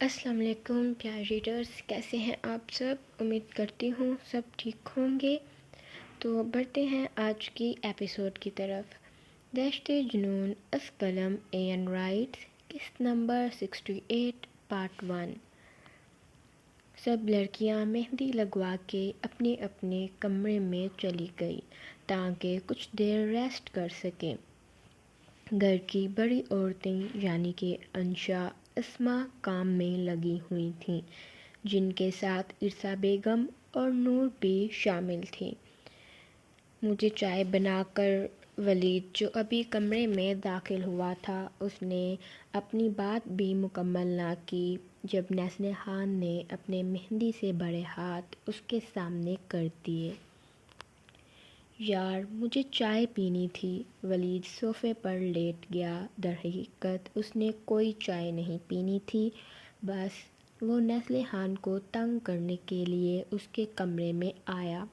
السلام علیکم پیارے ریڈرز، کیسے ہیں آپ سب؟ امید کرتی ہوں سب ٹھیک ہوں گے۔ تو بڑھتے ہیں آج کی ایپیسوڈ کی طرف۔ دشت جنون از قلم این رائٹس، قسط نمبر 68 پارٹ 1۔ سب لڑکیاں مہندی لگوا کے اپنے اپنے کمرے میں چلی گئی تاکہ کچھ دیر ریسٹ کر سکیں۔ گھر کی بڑی عورتیں یعنی کہ انشا، اسما کام میں لگی ہوئی تھیں، جن کے ساتھ عرصہ بیگم اور نور بھی شامل تھیں۔ مجھے چائے بنا کر ولید، جو ابھی کمرے میں داخل ہوا تھا، اس نے اپنی بات بھی مکمل نہ کی جب نسنہان نے اپنے مہندی سے بھرے ہاتھ اس کے سامنے کر دیے۔ یار، مجھے چائے پینی تھی۔ ولید صوفے پر لیٹ گیا۔ درحقیقت اس نے کوئی چائے نہیں پینی تھی، بس وہ نسنہان کو تنگ کرنے کے لیے اس کے کمرے میں آیا۔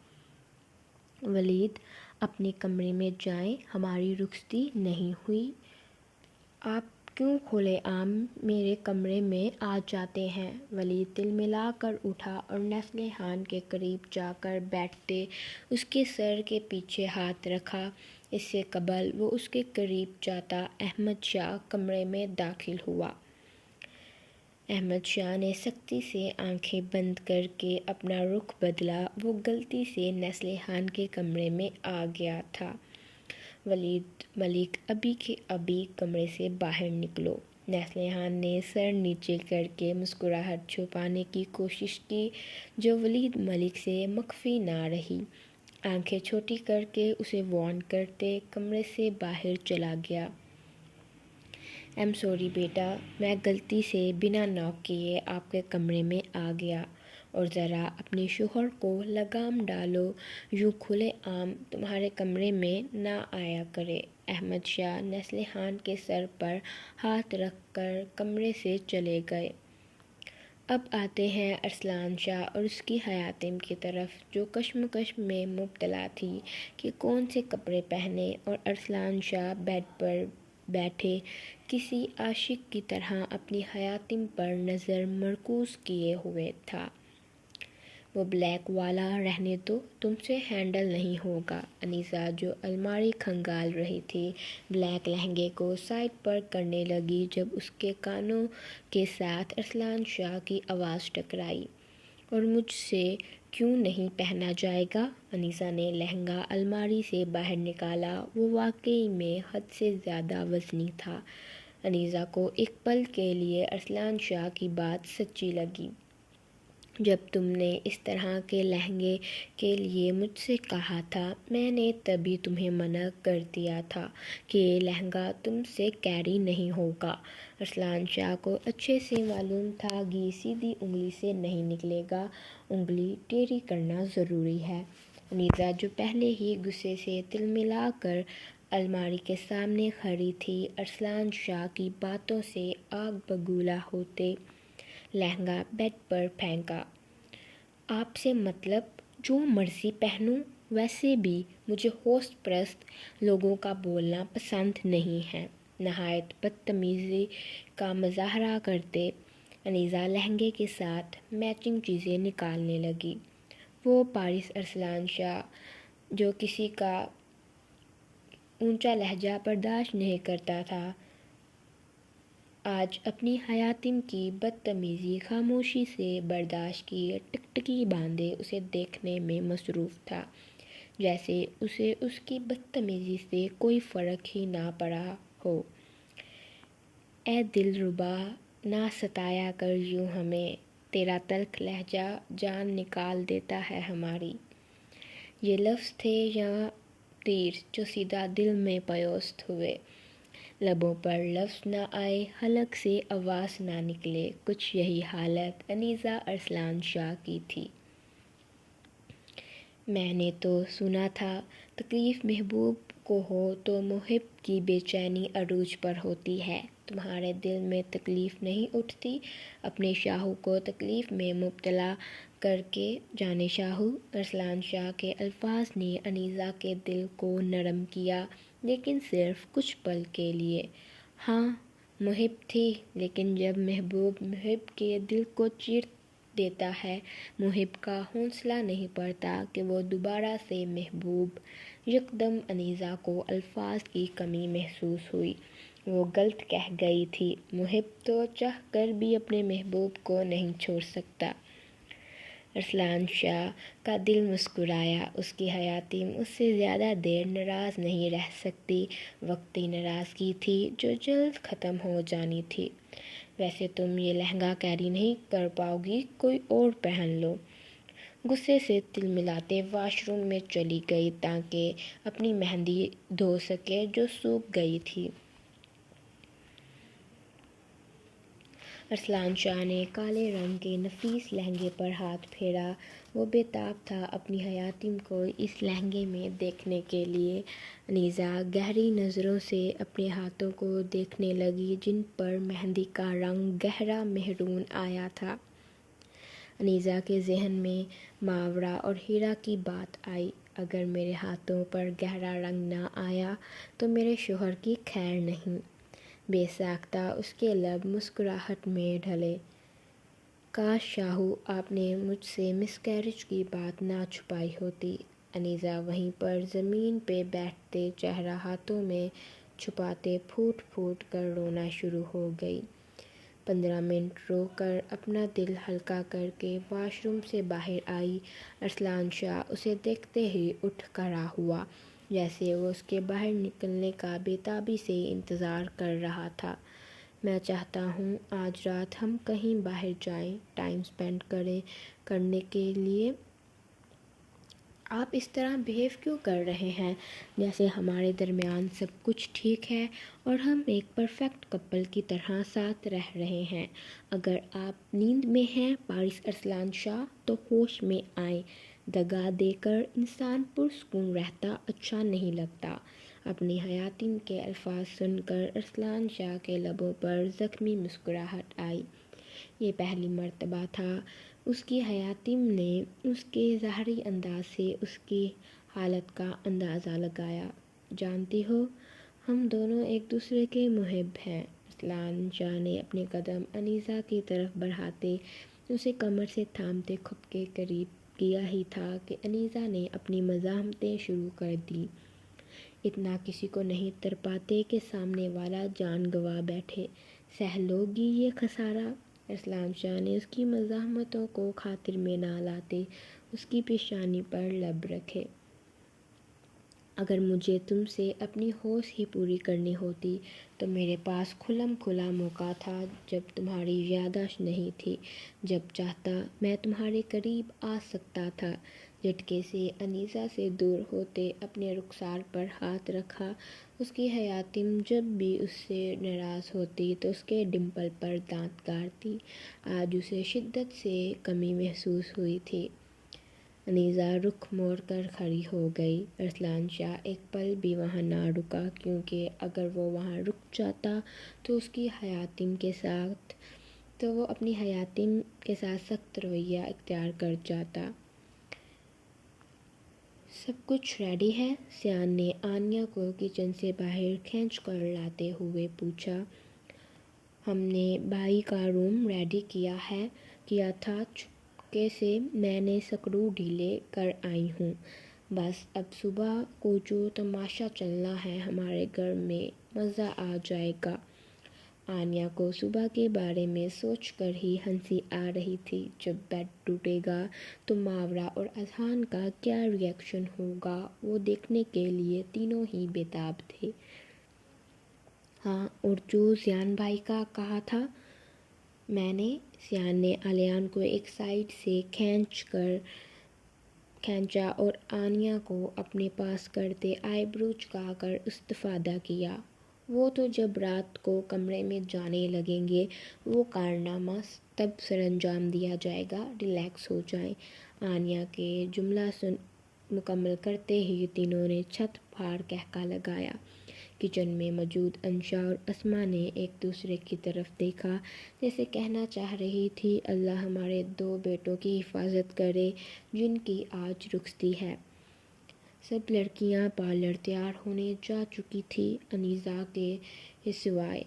ولید، اپنے کمرے میں جائیں، ہماری رخصتی نہیں ہوئی۔ آپ کیوں کھلے عام میرے کمرے میں آ جاتے ہیں؟ ولید تلملا کر اٹھا اور نسنہان کے قریب جا کر بیٹھتے اس کے سر کے پیچھے ہاتھ رکھا۔ اس سے قبل وہ اس کے قریب جاتا احمد شاہ کمرے میں داخل ہوا۔ احمد شاہ نے سختی سے آنکھیں بند کر کے اپنا رخ بدلا۔ وہ غلطی سے نسنہان کے کمرے میں آ گیا تھا۔ ولید ملک، ابھی کے ابھی کمرے سے باہر نکلو۔ نسنہان نے سر نیچے کر کے مسکراہٹ چھپانے کی کوشش کی، جو ولید ملک سے مخفی نہ رہی۔ آنکھیں چھوٹی کر کے اسے وارن کرتے کمرے سے باہر چلا گیا۔ ایم سوری بیٹا، میں غلطی سے بنا ناک کیے آپ کے کمرے میں آ گیا، اور ذرا اپنے شوہر کو لگام ڈالو، یوں کھلے عام تمہارے کمرے میں نہ آیا کرے۔ احمد شاہ نسنہان کے سر پر ہاتھ رکھ کر کمرے سے چلے گئے۔ اب آتے ہیں ارسلان شاہ اور اس کی حیاتم کی طرف، جو کشمکش میں مبتلا تھی کہ کون سے کپڑے پہنے، اور ارسلان شاہ بیڈ پر بیٹھے کسی عاشق کی طرح اپنی حیاتم پر نظر مرکوز کیے ہوئے تھا۔ وہ بلیک والا رہنے دو، تم سے ہینڈل نہیں ہوگا۔ انیسہ، جو الماری کھنگال رہی تھی، بلیک لہنگے کو سائڈ پر کرنے لگی جب اس کے کانوں کے ساتھ ارسلان شاہ کی آواز ٹکرائی۔ اور مجھ سے کیوں نہیں پہنا جائے گا؟ انیسہ نے لہنگا الماری سے باہر نکالا۔ وہ واقعی میں حد سے زیادہ وزنی تھا۔ انیسہ کو ایک پل کے لیے ارسلان شاہ کی بات سچی لگی۔ جب تم نے اس طرح کے لہنگے کے لیے مجھ سے کہا تھا، میں نے تبھی تمہیں منع کر دیا تھا کہ یہ لہنگا تم سے کیری نہیں ہوگا۔ ارسلان شاہ کو اچھے سے معلوم تھا گھی سیدھی انگلی سے نہیں نکلے گا، انگلی ٹیڑھی کرنا ضروری ہے۔ انیسہ، جو پہلے ہی غصے سے تلملا کر الماری کے سامنے کھڑی تھی، ارسلان شاہ کی باتوں سے آگ بگولا ہوتے لہنگا بیڈ پر پھینکا۔ آپ سے مطلب جو مرضی پہنوں؟ ویسے بھی مجھے ہوش پرست لوگوں کا بولنا پسند نہیں ہے۔ نہایت بدتمیزی کا مظاہرہ کرتے انیسہ لہنگے کے ساتھ میچنگ چیزیں نکالنے لگی۔ وہ پارس ارسلان شاہ، جو کسی کا اونچا لہجہ برداشت نہیں کرتا تھا، آج اپنی حیاتم کی بدتمیزی خاموشی سے برداشت کیے ٹکٹکی باندھے اسے دیکھنے میں مصروف تھا، جیسے اسے اس کی بدتمیزی سے کوئی فرق ہی نہ پڑا ہو۔ اے دلربا، نہ ستایا کر یوں ہمیں، تیرا تلخ لہجہ جان نکال دیتا ہے ہماری۔ یہ لفظ تھے یا تیر جو سیدھا دل میں پیوست ہوئے۔ لبوں پر لفظ نہ آئے، حلق سے آواز نہ نکلے، کچھ یہی حالت انیسہ ارسلان شاہ کی تھی۔ میں نے تو سنا تھا تکلیف محبوب کو ہو تو محب کی بے چینی عروج پر ہوتی ہے۔ تمہارے دل میں تکلیف نہیں اٹھتی اپنے شاہو کو تکلیف میں مبتلا کر کے؟ جانے شاہو، ارسلان شاہ کے الفاظ نے انیسہ کے دل کو نرم کیا، لیکن صرف کچھ پل کے لیے۔ ہاں، محب تھی، لیکن جب محبوب محب کے دل کو چیر دیتا ہے، محب کا حوصلہ نہیں پڑتا کہ وہ دوبارہ سے محبوب۔ یکدم انیسہ کو الفاظ کی کمی محسوس ہوئی۔ وہ غلط کہہ گئی تھی۔ محب تو چاہ کر بھی اپنے محبوب کو نہیں چھوڑ سکتا۔ ارسلان شاہ کا دل مسکرایا۔ اس کی حیاتی مجھ سے زیادہ دیر ناراض نہیں رہ سکتی۔ وقتی ناراضگی تھی جو جلد ختم ہو جانی تھی۔ ویسے تم یہ لہنگا کیری نہیں کر پاؤ گی، کوئی اور پہن لو۔ غصے سے تلملاتے واش روم میں چلی گئی تاکہ اپنی مہندی دھو سکے جو سوکھ گئی تھی۔ ارسلان شاہ نے کالے رنگ کے نفیس لہنگے پر ہاتھ پھیرا۔ وہ بے تاب تھا اپنی حیاتم کو اس لہنگے میں دیکھنے کے لیے۔ انیسہ گہری نظروں سے اپنے ہاتھوں کو دیکھنے لگی جن پر مہندی کا رنگ گہرا مہرون آیا تھا۔ انیسہ کے ذہن میں ماورا اور ہیرا کی بات آئی۔ اگر میرے ہاتھوں پر گہرا رنگ نہ آیا تو میرے شوہر کی خیر نہیں۔ بے ساختہ اس کے لب مسکراہٹ میں ڈھلے۔ کاش شاہو آپ نے مجھ سے مس کیرج کی بات نہ چھپائی ہوتی۔ انیسہ وہیں پر زمین پہ بیٹھتے چہرہ ہاتھوں میں چھپاتے پھوٹ پھوٹ کر رونا شروع ہو گئی۔ 15 منٹ رو کر اپنا دل ہلکا کر کے واش روم سے باہر آئی۔ ارسلان شاہ اسے دیکھتے ہی اٹھ کھڑا ہوا، جیسے وہ اس کے باہر نکلنے کا بے تابی سے انتظار کر رہا تھا۔ میں چاہتا ہوں آج رات ہم کہیں باہر جائیں، ٹائم اسپینڈ کرنے کے لیے۔ آپ اس طرح بیہیو کیوں کر رہے ہیں جیسے ہمارے درمیان سب کچھ ٹھیک ہے اور ہم ایک پرفیکٹ کپل کی طرح ساتھ رہ رہے ہیں؟ اگر آپ نیند میں ہیں پارس ارسلان شاہ تو ہوش میں آئیں۔ دگا دے کر انسان پرسکون رہتا اچھا نہیں لگتا۔ اپنی حیاتم کے الفاظ سن کر ارسلان شاہ کے لبوں پر زخمی مسکراہٹ آئی۔ یہ پہلی مرتبہ تھا اس کی حیاتم نے اس کے ظاہری انداز سے اس کی حالت کا اندازہ لگایا۔ جانتی ہو، ہم دونوں ایک دوسرے کے محب ہیں۔ ارسلان شاہ نے اپنے قدم انیسہ کی طرف بڑھاتے اسے کمر سے تھامتے خود کے قریب کیا ہی تھا کہ انیسہ نے اپنی مزاحمتیں شروع کر دیں۔ اتنا کسی کو نہیں تڑپاتے کہ سامنے والا جان گنوا بیٹھے۔ سہ لو گی یہ خسارہ؟ ارسلان شاہ نے اس کی مزاحمتوں کو خاطر میں نہ لاتے اس کی پیشانی پر لب رکھے۔ اگر مجھے تم سے اپنی ہوش ہی پوری کرنی ہوتی تو میرے پاس کھلم کھلا موقع تھا جب تمہاری یادداشت نہیں تھی۔ جب چاہتا میں تمہارے قریب آ سکتا تھا۔ جھٹکے سے انیسہ سے دور ہوتے اپنے رخسار پر ہاتھ رکھا۔ اس کی حیاتم جب بھی اس سے ناراض ہوتی تو اس کے ڈمپل پر دانت کاٹتی۔ آج اسے شدت سے کمی محسوس ہوئی تھی۔ انیسہ رخ موڑ کر کھڑی ہو گئی۔ ارسلان شاہ ایک پل بھی وہاں نہ رکا، کیونکہ اگر وہ وہاں رک جاتا تو وہ اپنی حیاتم کے ساتھ سخت رویہ اختیار کر جاتا۔ سب کچھ ریڈی ہے؟ سیان نے آنیہ کو کچن سے باہر کھینچ کر لاتے ہوئے پوچھا۔ ہم نے بھائی کا روم ریڈی کیا تھا، چپکے سے میں نے سکرو ڈھیلے کر آئی ہوں۔ بس اب صبح کو جو تماشا چلنا ہے ہمارے گھر میں مزہ آ جائے گا۔ آنیہ کو صبح کے بارے میں سوچ کر ہی ہنسی آ رہی تھی۔ جب بیڈ ٹوٹے گا تو ماورا اور اذہان کا کیا ری ایکشن ہوگا وہ دیکھنے کے لیے تینوں ہی بے تاب تھے۔ ہاں، اور جو زیان بھائی کا کہا تھا میں نے؟ سیان نے الیان کو ایک سائیڈ سے کھینچا اور آنیہ کو اپنے پاس کرتے آئی برو جھکا کر استفادہ کیا۔ وہ تو جب رات کو کمرے میں جانے لگیں گے وہ کارنامہ تب سرانجام دیا جائے گا، ریلیکس ہو جائیں۔ آنیہ کے جملہ مکمل کرتے ہی تینوں نے چھت پھاڑ قہقہہ لگایا۔ کچن میں موجود انشا اور اسما نے ایک دوسرے کی طرف دیکھا، جیسے کہنا چاہ رہی تھی اللہ ہمارے 2 بیٹوں کی حفاظت کرے جن کی آج رخصتی ہے۔ سب لڑکیاں پارلر تیار ہونے جا چکی تھیں، انیسہ کے سوائے۔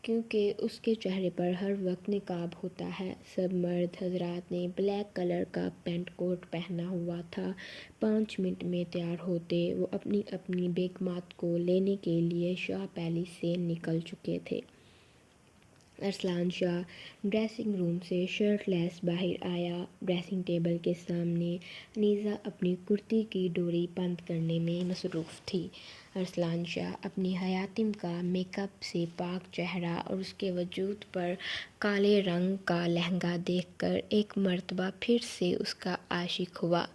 کیونکہ اس کے چہرے پر ہر وقت نقاب ہوتا ہے۔ سب مرد حضرات نے بلیک کلر کا پینٹ کوٹ پہنا ہوا تھا۔ 5 منٹ میں تیار ہوتے وہ اپنی اپنی بیگمات کو لینے کے لیے شاہ پیلس سے نکل چکے تھے۔ ارسلان شاہ ڈریسنگ روم سے شرٹ لیس باہر آیا۔ ڈریسنگ ٹیبل کے سامنے انیسہ اپنی کرتی کی ڈوری بند کرنے میں مصروف تھی۔ ارسلان شاہ اپنی حیاتم کا میک اپ سے پاک چہرہ اور اس کے وجود پر کالے رنگ کا لہنگا دیکھ کر ایک مرتبہ پھر سے اس کا عاشق ہوا۔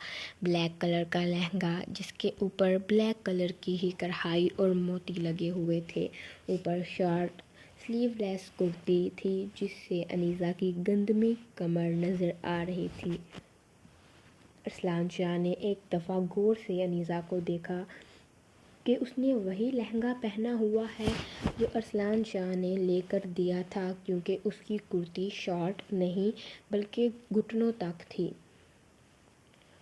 بلیک کلر کا لہنگا جس کے اوپر بلیک کلر کی ہی کڑھائی اور موتی لگے ہوئے تھے، اوپر شارٹ سلیو لیس کرتی تھی جس سے انیسہ کی گندمی کمر نظر آ رہی تھی۔ ارسلان شاہ نے ایک دفعہ غور سے انیسہ کو دیکھا کہ اس نے وہی لہنگا پہنا ہوا ہے جو ارسلان شاہ نے لے کر دیا تھا، کیونکہ اس کی کرتی شارٹ نہیں بلکہ گھٹنوں تک تھی۔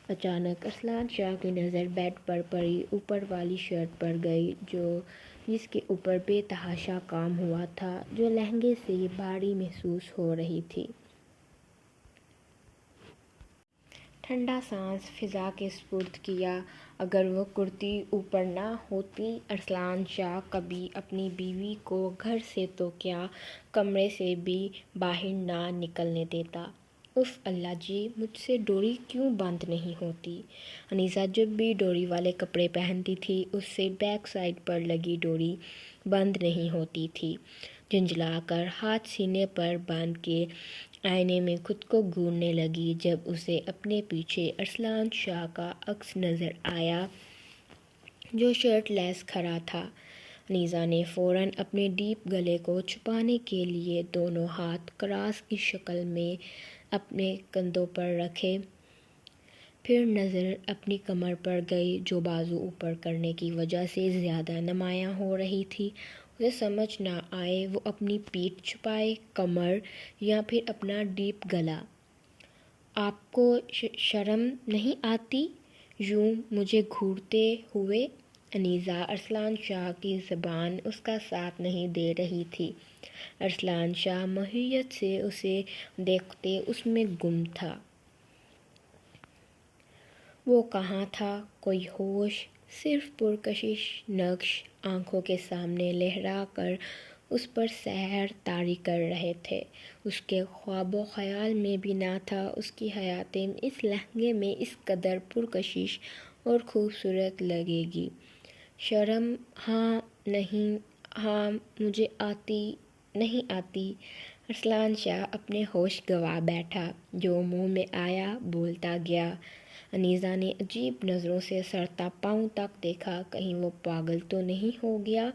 اچانک ارسلان شاہ کی نظر بیڈ پر پڑی اوپر والی شرٹ پر گئی جس کے اوپر بے تحاشا کام ہوا تھا، جو لہنگے سے بھاری محسوس ہو رہی تھی۔ ٹھنڈا سانس فضا کے سپرد کیا۔ اگر وہ کرتی اوپر نہ ہوتی، ارسلان شاہ کبھی اپنی بیوی کو گھر سے تو کیا کمرے سے بھی باہر نہ نکلنے دیتا۔ اف اللہ جی، مجھ سے ڈوری کیوں بند نہیں ہوتی؟ انیسہ جب بھی ڈوری والے کپڑے پہنتی تھی اس سے بیک سائڈ پر لگی ڈوری بند نہیں ہوتی تھی۔ جھنجھلا کر ہاتھ سینے پر باندھ کے آئینے میں خود کو گھورنے لگی جب اسے اپنے پیچھے ارسلان شاہ کا عکس نظر آیا جو شرٹ لیس کھڑا تھا۔ انیسہ نے فوراً اپنے ڈیپ گلے کو چھپانے کے لیے دونوں ہاتھ کراس کی شکل میں اپنے کندھوں پر رکھے، پھر نظر اپنی کمر پر گئی جو بازو اوپر کرنے کی وجہ سے زیادہ نمایاں ہو رہی تھی۔ اسے سمجھ نہ آئے وہ اپنی پیٹھ چھپائے، کمر یا پھر اپنا ڈیپ گلا۔ آپ کو شرم نہیں آتی یوں مجھے گھورتے ہوئے؟ انیسہ ارسلان شاہ کی زبان اس کا ساتھ نہیں دے رہی تھی۔ ارسلان شاہ ماہیت سے اسے دیکھتے اس میں گم تھا۔ وہ کہاں تھا؟ کوئی ہوش؟ صرف پرکشش نقش آنکھوں کے سامنے لہرا کر اس پر سحر طاری کر رہے تھے۔ اس کے خواب و خیال میں بھی نہ تھا اس کی حیاتم اس لہنگے میں اس قدر پرکشش اور خوبصورت لگے گی۔ شرم؟ ہاں نہیں، ہاں مجھے نہیں آتی۔ ارسلان شاہ اپنے ہوش گنوا بیٹھا، جو منہ میں آیا بولتا گیا۔ انیسہ نے عجیب نظروں سے سر تا پاؤں تک دیکھا، کہیں وہ پاگل تو نہیں ہو گیا؟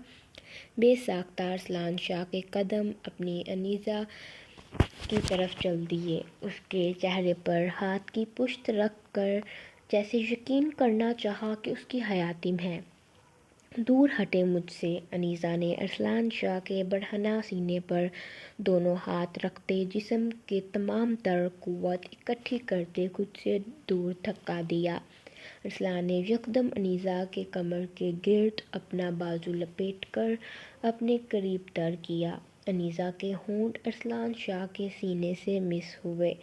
بے ساختہ ارسلان شاہ کے قدم اپنی انیسہ کی طرف چل دیے، اس کے چہرے پر ہاتھ کی پشت رکھ کر جیسے یقین کرنا چاہا کہ اس کی حیاتم ہے۔ دور ہٹیں مجھ سے۔ انیسہ نے ارسلان شاہ کے برہنہ سینے پر دونوں ہاتھ رکھتے جسم کی تمام تر قوت اکٹھی کرتے خود سے دور دھکا دیا۔ ارسلان نے یکدم انیسہ کے کمر کے گرد اپنا بازو لپیٹ کر اپنے قریب تر کیا۔ انیسہ کے ہونٹ ارسلان شاہ کے سینے سے مس ہوئے۔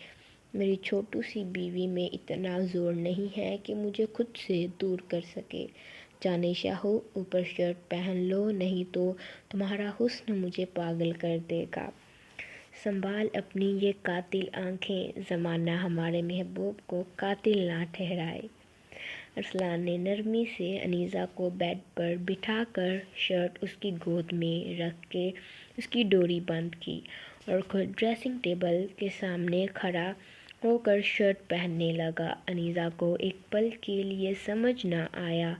میری چھوٹی سی بیوی میں اتنا زور نہیں ہے کہ مجھے خود سے دور کر سکے۔ جانے شاہو، اوپر شرٹ پہن لو نہیں تو تمہارا حسن مجھے پاگل کر دے گا۔ سنبھال اپنی یہ قاتل آنکھیں، زمانہ ہمارے محبوب کو قاتل نہ ٹھہرائے۔ ارسلان نے نرمی سے انیسہ کو بیڈ پر بٹھا کر شرٹ اس کی گود میں رکھ کے اس کی ڈوری بند کی اور خود ڈریسنگ ٹیبل کے سامنے کھڑا ہو کر شرٹ پہننے لگا۔ انیسہ کو ایک پل کے لیے سمجھ نہ آیا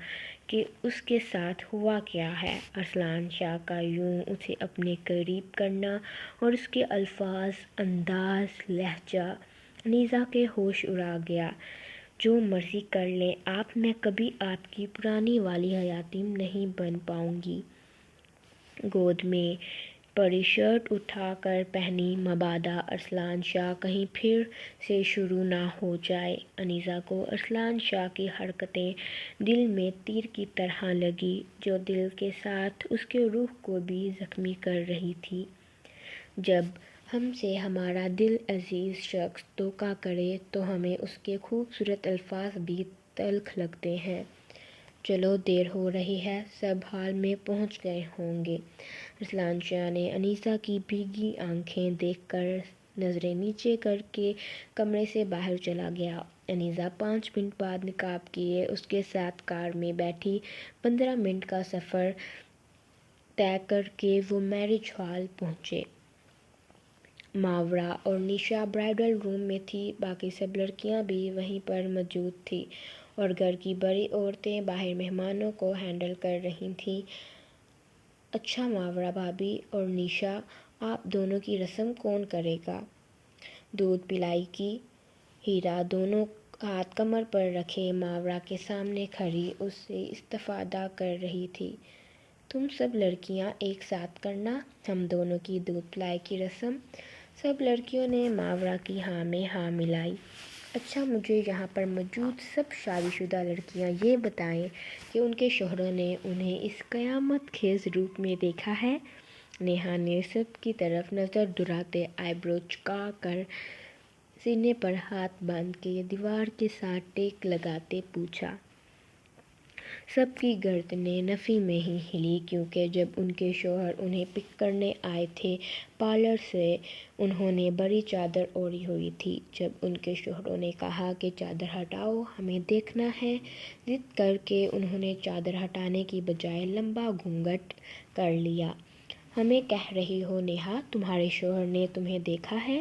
کہ اس کے ساتھ ہوا کیا ہے۔ ارسلان شاہ کا یوں اسے اپنے قریب کرنا اور اس کے الفاظ، انداز، لہجہ، انیسہ کے ہوش اڑا گیا۔ جو مرضی کر لیں آپ، میں کبھی آپ کی پرانی والی حیاتم نہیں بن پاؤں گی۔ گود میں پڑی شرٹ اٹھا کر پہنی، مبادا ارسلان شاہ کہیں پھر سے شروع نہ ہو جائے۔ انیسہ کو ارسلان شاہ کی حرکتیں دل میں تیر کی طرح لگی، جو دل کے ساتھ اس کے روح کو بھی زخمی کر رہی تھی۔ جب ہم سے ہمارا دل عزیز شخص دھوکہ کرے تو ہمیں اس کے خوبصورت الفاظ بھی تلخ لگتے ہیں۔ چلو دیر ہو رہی ہے، سب ہال میں پہنچ گئے ہوں گے۔ رسلان شاہ نے انیسہ کی بھیگی آنکھیں دیکھ کر نظریں نیچے کر کے کمرے سے باہر چلا گیا۔ انیسہ 5 منٹ بعد نقاب کیے اس کے ساتھ کار میں بیٹھی۔ 15 منٹ کا سفر طے کر کے وہ میرج ہال پہنچے۔ ماورا اور نشا برائڈل روم میں تھی، باقی سب لڑکیاں بھی وہیں پر موجود تھیں اور گھر کی بڑی عورتیں باہر مہمانوں کو ہینڈل کر رہی تھیں۔ اچھا ماورا بھابھی اور نشا، آپ دونوں کی رسم کون کرے گا؟ دودھ پلائی کی۔ ہیرا دونوں ہاتھ کمر پر رکھے ماورا کے سامنے کھڑی اس سے استفادہ کر رہی تھی۔ تم سب لڑکیاں ایک ساتھ کرنا، ہم دونوں کی دودھ پلائی کی رسم۔ سب لڑکیوں نے ماورا کی ہاں میں ہاں ملائی۔ اچھا، مجھے یہاں پر موجود سب شادی شدہ لڑکیاں یہ بتائیں کہ ان کے شوہروں نے انہیں اس قیامت خیز روپ میں دیکھا ہے؟ نیہا نے سب کی طرف نظر دوڑاتے آئی برو جھکا کر سینے پر ہاتھ باندھ کے دیوار کے ساتھ ٹیک لگاتے پوچھا۔ سب کی گردنیں نفی میں ہی ہلی، کیونکہ جب ان کے شوہر انہیں پک کرنے آئے تھے پارلر سے، انہوں نے بڑی چادر اوڑھی ہوئی تھی۔ جب ان کے شوہروں نے کہا کہ چادر ہٹاؤ، ہمیں دیکھنا ہے، ضد کر کے انہوں نے چادر ہٹانے کی بجائے لمبا گھونگھٹ کر لیا۔ ہمیں کہہ رہی ہو نیہا، تمہارے شوہر نے تمہیں دیکھا ہے؟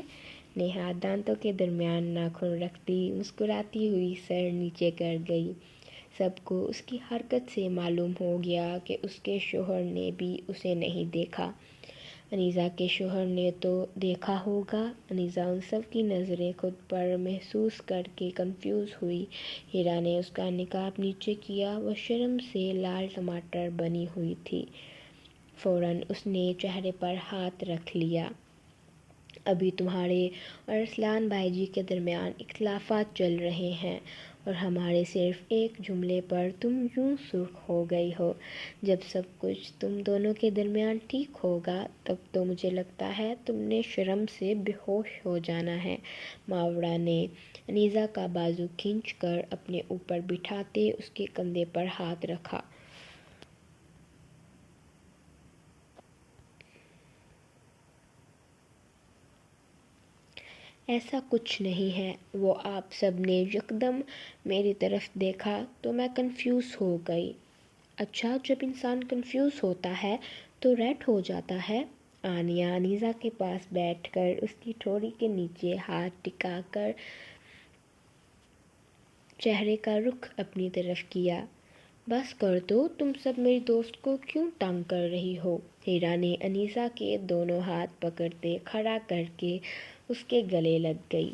نیہا دانتوں کے درمیان ناخن رکھتی مسکراتی ہوئی سر نیچے کر گئی۔ سب کو اس کی حرکت سے معلوم ہو گیا کہ اس کے شوہر نے بھی اسے نہیں دیکھا۔ انیسہ کے شوہر نے تو دیکھا ہوگا۔ انیسہ ان سب کی نظریں خود پر محسوس کر کے کنفیوز ہوئی۔ ہیرا نے اس کا نقاب نیچے کیا، وہ شرم سے لال ٹماٹر بنی ہوئی تھی۔ فوراً اس نے چہرے پر ہاتھ رکھ لیا۔ ابھی تمہارے اور رسلان بھائی جی کے درمیان اختلافات چل رہے ہیں اور ہمارے صرف ایک جملے پر تم یوں سرخ ہو گئی ہو۔ جب سب کچھ تم دونوں کے درمیان ٹھیک ہوگا تب تو مجھے لگتا ہے تم نے شرم سے بے ہوش ہو جانا ہے۔ ماورا نے انیسہ کا بازو کھینچ کر اپنے اوپر بٹھاتے اس کے کندھے پر ہاتھ رکھا۔ ایسا کچھ نہیں ہے۔ وہ آپ سب نے یکدم میری طرف دیکھا تو میں کنفیوز ہو گئی۔ اچھا، جب انسان کنفیوز ہوتا ہے تو ریڈ ہو جاتا ہے؟ آنیہ انیسہ کے پاس بیٹھ کر اس کی ٹھوڑی کے نیچے ہاتھ ٹکا کر چہرے کا رخ اپنی طرف کیا۔ بس کر دو، تم سب میری دوست کو کیوں تنگ کر رہی ہو؟ ہیرا نے انیسہ کے دونوں ہاتھ پکڑتے کھڑا کر کے اس کے گلے لگ گئی۔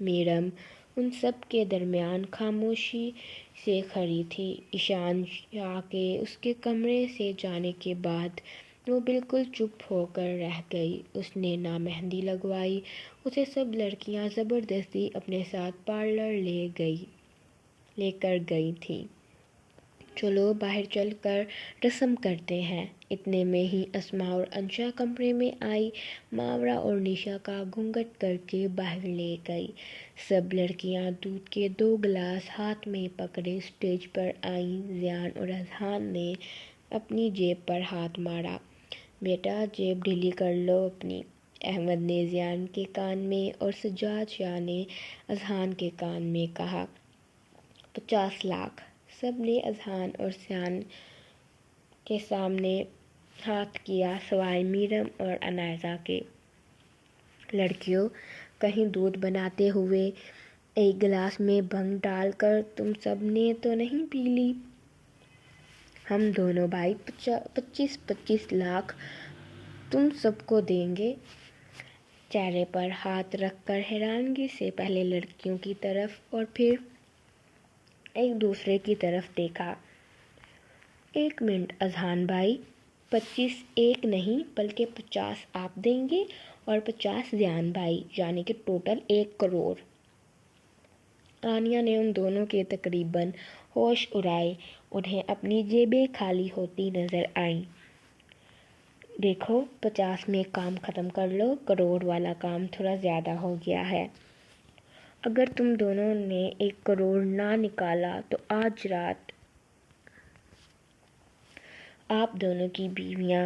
میڈم ان سب کے درمیان خاموشی سے کھڑی تھی۔ ایشان شاہ کے اس کے کمرے سے جانے کے بعد وہ بالکل چپ ہو کر رہ گئی۔ اس نے نہ مہندی لگوائی، اسے سب لڑکیاں زبردستی اپنے ساتھ پارلر لے کر گئی تھیں۔ چلو باہر چل کر رسم کرتے ہیں۔ اتنے میں ہی اسما اور انشا کمرے میں آئی۔ ماورا اور نشا کا گھونگھٹ کر کے باہر لے گئی۔ سب لڑکیاں دودھ کے 2 گلاس ہاتھ میں پکڑے اسٹیج پر آئیں۔ زیان اور اذہان نے اپنی جیب پر ہاتھ مارا۔ بیٹا جیب ڈھیلی کر لو اپنی، احمد نے زیان کے کان میں اور سجاد شاہ نے اذہان کے کان میں کہا۔ 50 لاکھ۔ سب نے اذہان اور زیان کے سامنے ہاتھ کیا سوائے میرم اور انیسہ کے۔ لڑکیوں، کہیں دودھ بناتے ہوئے ایک گلاس میں بھنگ ڈال کر تم سب نے تو نہیں پی لی؟ ہم دونوں بھائی 25 لاکھ تم سب کو دیں گے۔ چہرے پر ہاتھ رکھ کر حیرانگی سے پہلے لڑکیوں کی طرف اور پھر ایک دوسرے کی طرف دیکھا۔ 1 منٹ اذہان بھائی، 25 ایک نہیں بلکہ 50 آپ دیں گے اور 50 زیان بھائی، یعنی کہ ٹوٹل 1 کروڑ۔ آنیہ نے ان دونوں کے تقریباً ہوش اڑائے، انہیں اپنی جیبیں خالی ہوتی نظر آئیں۔ دیکھو 50 میں کام ختم کر لو، کروڑ والا کام تھوڑا زیادہ ہو گیا ہے۔ اگر تم دونوں نے 1 کروڑ نہ نکالا تو آج رات آپ دونوں کی بیویاں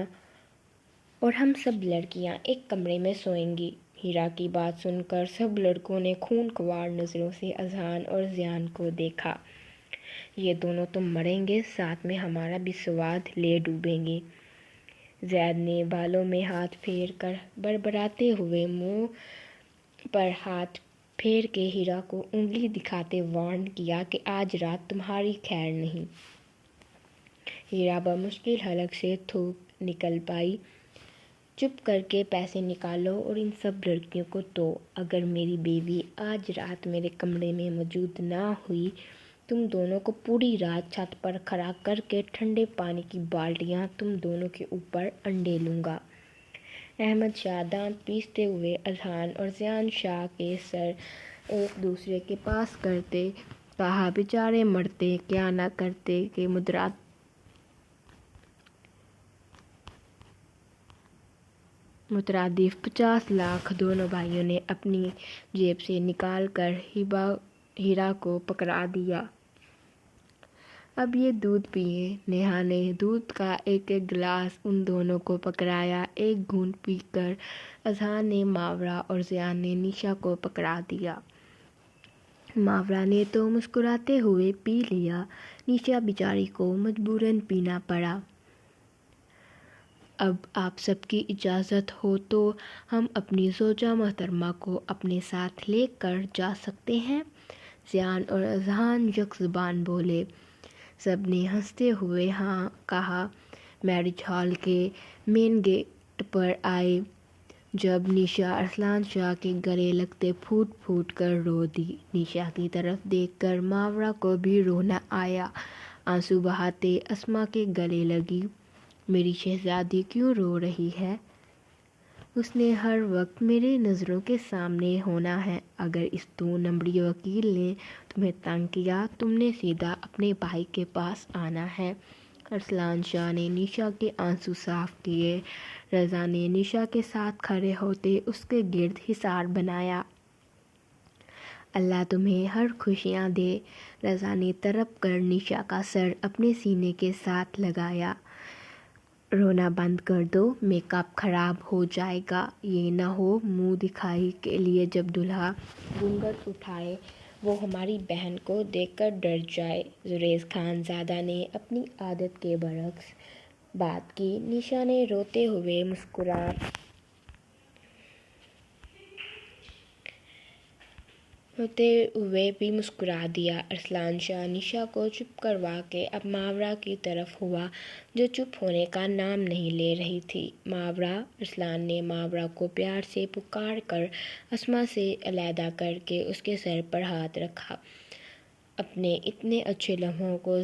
اور ہم سب لڑکیاں ایک کمرے میں سوئیں گی۔ ہیرا کی بات سن کر سب لڑکوں نے خونخوار نظروں سے اذہان اور ضیان کو دیکھا۔ یہ دونوں تو مریں گے، ساتھ میں ہمارا بھی سواد لے ڈوبیں گے۔ زید نے بالوں میں ہاتھ پھیر کر بڑبڑاتے ہوئے منہ پر ہاتھ پھیر کے ہیرا کو انگلی دکھاتے وارن کیا کہ آج رات تمہاری خیر نہیں۔ ہیرا بمشکل حلق سے تھوک نکل پائی، چپ کر کے پیسے نکالو اور ان سب لڑکیوں کو دو۔ اگر میری بیوی آج رات میرے کمرے میں موجود نہ ہوئی، تم دونوں کو پوری رات چھت پر کھڑا کر کے ٹھنڈے پانی کی بالٹیاں تم دونوں کے اوپر انڈے لوں گا۔ احمد شاہ دانت پیستے ہوئے اذہان اور ضیان شاہ کے سر ایک دوسرے کے پاس کرتے کہا، بیچارے مرتے کیا نہ کرتے کہ مترادف 50 لاکھ دونوں بھائیوں نے اپنی جیب سے نکال کر ہیرا کو پکڑا دیا۔ اب یہ دودھ پیئے۔ نیہا نے دودھ کا ایک ایک گلاس ان دونوں کو پکڑایا۔ ایک گھونٹ پی کر اذہان نے ماورا اور ضیان نے نیشا کو پکڑا دیا۔ ماورا نے تو مسکراتے ہوئے پی لیا، نیشا بیچاری کو مجبوراً پینا پڑا۔ اب آپ سب کی اجازت ہو تو ہم اپنی زوجہ محترمہ کو اپنے ساتھ لے کر جا سکتے ہیں؟ ضیان اور اذہان یک زبان بولے۔ سب نے ہنستے ہوئے ہاں کہا۔ میرج ہال کے مین گیٹ پر آئے جب نیشا ارسلان شاہ کے گلے لگتے پھوٹ پھوٹ کر رو دی۔ نیشا کی طرف دیکھ کر ماورا کو بھی رونا آیا۔ آنسو بہاتے اسما کے گلے لگی۔ میری شہزادی کیوں رو رہی ہے؟ اس نے ہر وقت میرے نظروں کے سامنے ہونا ہے۔ اگر اس 2 نمبری وکیل نے تمہیں تنگ کیا، تم نے سیدھا اپنے بھائی کے پاس آنا ہے۔ ارسلان شاہ نے نیشا کے آنسو صاف کیے۔ رضا نے نیشا کے ساتھ کھڑے ہوتے اس کے گرد حصار بنایا۔ اللہ تمہیں ہر خوشیاں دے۔ رضا نے تڑپ کر نیشا کا سر اپنے سینے کے ساتھ لگایا۔ رونا بند کر دو، میک اپ خراب ہو جائے گا۔ یہ نہ ہو منہ دکھائی کے لیے جب دولہا گھونگھٹ اٹھائے وہ ہماری بہن کو دیکھ کر ڈر جائے۔ زریز خان زادہ نے اپنی عادت کے برعکس بات کی۔ نیشا نے روتے ہوئے بھی مسکرا دیا۔ ارسلان شاہ نیشا کو چپ کروا کے اب ماورا کی طرف ہوا جو چپ ہونے کا نام نہیں لے رہی تھی۔ ماورا! ارسلان نے ماورا کو پیار سے پکار کر اسما سے علیحدہ کر کے اس کے سر پر ہاتھ رکھا۔ اپنے اتنے اچھے لمحوں کو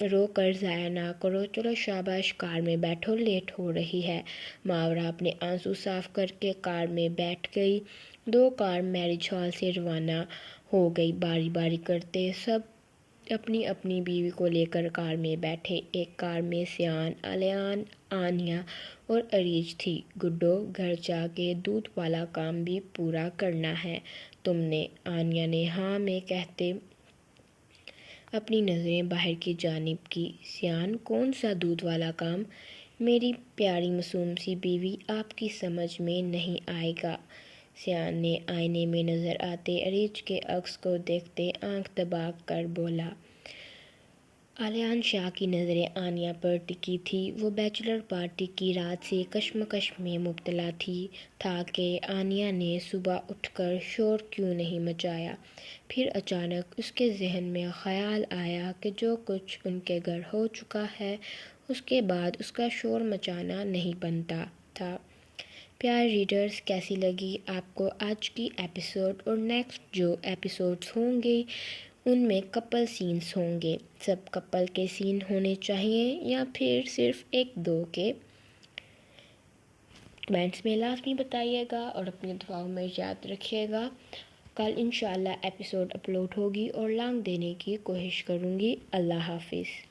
رو کر ضائع نہ کرو، چلو شاباش کار میں بیٹھو، لیٹ ہو رہی ہے۔ ماورا اپنے آنسو صاف کر کے کار میں بیٹھ گئی۔ 2 کار میرج ہال سے روانہ ہو گئی۔ باری باری کرتے سب اپنی اپنی بیوی کو لے کر کار میں بیٹھے۔ ایک کار میں سیان، الیان، آنیا اور اریج تھی۔ گڈو، گھر جا کے دودھ والا کام بھی پورا کرنا ہے تم نے؟ آنیا نے ہاں میں کہتے اپنی نظریں باہر کی جانب کی۔ سیان، کون سا دودھ والا کام؟ میری پیاری معصوم سی بیوی، آپ کی سمجھ میں نہیں آئے گا۔ سیان نے آئینے میں نظر آتے اریج کے عکس کو دیکھتے آنکھ دبا کر بولا۔ الیان شاہ کی نظریں آنیا پر ٹکی تھیں۔ وہ بیچلر پارٹی کی رات سے کشمکش میں مبتلا تھا کہ آنیا نے صبح اٹھ کر شور کیوں نہیں مچایا۔ پھر اچانک اس کے ذہن میں خیال آیا کہ جو کچھ ان کے گھر ہو چکا ہے اس کے بعد اس کا شور مچانا نہیں بنتا تھا۔ پیارے ریڈرز، کیسی لگی آپ کو آج کی ایپیسوڈ؟ اور نیکسٹ جو ایپیسوڈز ہوں گے ان میں کپل سینز ہوں گے۔ سب کپل کے سین ہونے چاہیے یا پھر صرف 1-2 کے؟ کمنٹس میں لازمی بتائیے گا اور اپنی دعاؤں میں یاد رکھیے گا۔ کل انشاءاللہ ایپیسوڈ اپلوڈ ہوگی اور لانگ دینے کی کوشش کروں گی۔ اللہ حافظ۔